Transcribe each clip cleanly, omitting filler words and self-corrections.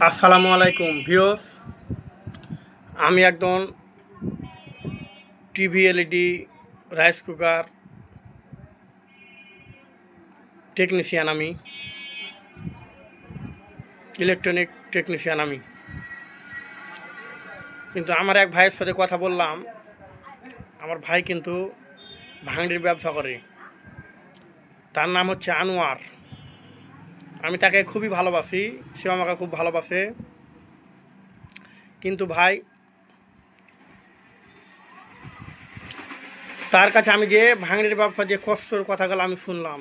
আসসালামু আলাইকুম ভিউয়ার্স। আমি একজন TV LED rice cooker technician. আমি ইলেকট্রনিক টেকনিশিয়ান। আমি কিন্তু আমার এক ভাইয়ের সাথে কথা বললাম। আমার ভাই কিন্তু ভাঙড়ির ব্যবসা করে। তার নাম হচ্ছে আনোয়ার। আমি তাকে খুবই ভালোবাসি, সেও আমাকে খুব ভালোবাসে। কিন্তু ভাই, তার কাছে আমি যে ভাঙড়ির ব্যবসা যে কষ্টর কথাগুলো আমি শুনলাম,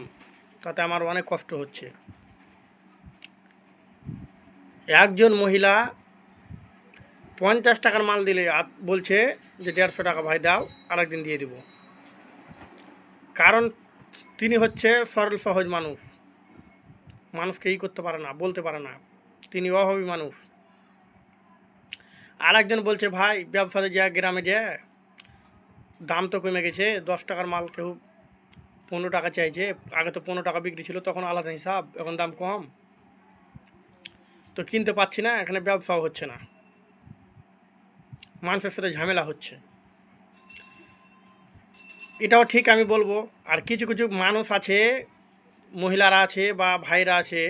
তাতে আমার অনেক কষ্ট হচ্ছে। একজন মহিলা 50 টাকার মাল দিলে বলছে যে 150 টাকা ভাই দাও, আরেকদিন দিয়ে দেব। কারণ তিনি হচ্ছে সরল সহজ মানুষ, মানুষকে করতে পারে না, বলতে পারে না, তিনি অভাবী মানুষ। আর একজন বলছে ভাই ব্যবসাতে যা গ্রামে যে দাম তো কমে গেছে, 10 টাকার মাল কেউ 15 টাকা চাইছে। আগে তো 15 টাকা বিক্রি ছিল, তখন আলাদা হিসাব, এখন দাম কম, তো কিনতে পাচ্ছি না, এখানে ব্যবসাও হচ্ছে না, মানুষের সাথে ঝামেলা হচ্ছে। এটাও ঠিক আমি বলবো। আর কিছু কিছু মানুষ আছে, মহিলারা আছে বা ভাইরা আছে,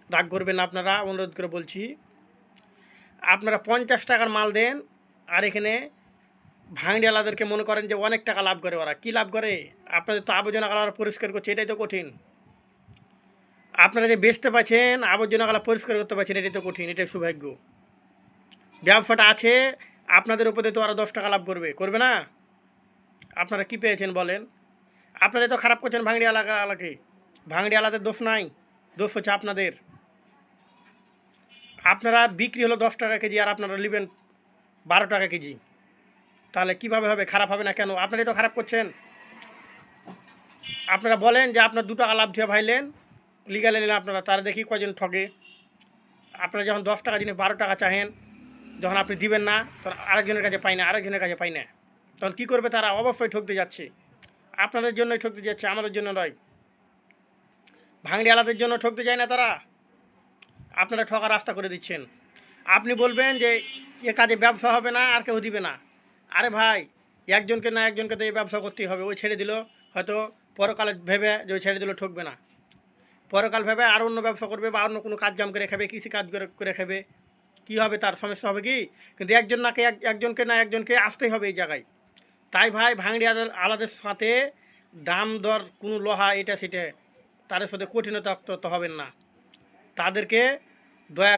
রাগ করবেন না আপনারা, অনুরোধ করে বলছি, আপনারা 50 টাকার মাল দেন, আর এখানে ভাঙড়িওয়ালাদেরকে মনে করেন যে অনেক টাকা লাভ করে। ওরা কী লাভ করে? আপনাদের তো আবর্জনাগুলো পরিষ্কার করছে, এটাই তো কঠিন। আপনারা যে বেচতে পাচ্ছেন, আবর্জনাগুলো পরিষ্কার করতে পারছেন, এটাই তো কঠিন, এটাই সৌভাগ্য। ব্যবসাটা আছে, আপনাদের উপরে তো আরও 10 টাকা লাভ করবে, করবে না? আপনারা কি পেয়েছেন বলেন? আপনারা তো খারাপ করছেন ভাঙড়িওয়ালাকে। ভাঙড়িওয়ালাদের দোষ নাই, দোষ হচ্ছে আপনাদের। আপনারা বিক্রি হলো 10 টাকা কেজি, আর আপনারা নেবেন 12 টাকা কেজি, তাহলে কিভাবে হবে? খারাপ হবে না কেন? আপনারাই তো খারাপ করছেন। আপনারা বলেন যে আপনার 2 টাকা লাভ দিয়ে ভাইলেন, লিগালে নিলেন আপনারা, তারা দেখি কজন ঠকে। আপনারা যখন 10 টাকা জিনিস 12 টাকা চাহেন, যখন আপনি দিবেন না, তখন আরেকজনের কাছে পাই না, আরেকজনের কাছে পাই না, তখন কী করবে তারা? অবশ্যই ঠকতে যাচ্ছে। আপনাদের জন্যই ঠকতে যাচ্ছে, আমাদের জন্য নয়। ভাঙড়িওয়ালাদের জন্য ঠকতে যায় না তারা, আপনারা ঠকার রাস্তা করে দিচ্ছেন। আপনি বলবেন যে এ কাজে ব্যবসা হবে না, আর কেউ দিবে না। আরে ভাই, একজনকে না একজনকে তো এই ব্যবসা করতেই হবে। ওই ছেড়ে দিল, হয়তো পরকালে ভেবে যে ওই ছেড়ে দিল ঠকবে না, পরকাল ভেবে আর অন্য ব্যবসা করবে বা অন্য কোনো কাজ জাম করে খাবে, কৃষি কাজ করে খাবে। কী হবে? তার সমস্যা হবে কি? কিন্তু একজনকে না একজনকে আসতেই হবে এই জায়গায়। তাই ভাই, ভাঙড়ি আলাদের সাথে দাম দর কোনো লোহা এটা সেটা, তাদের সাথে কঠিনতা তো হবেন না। তাদেরকে দয়া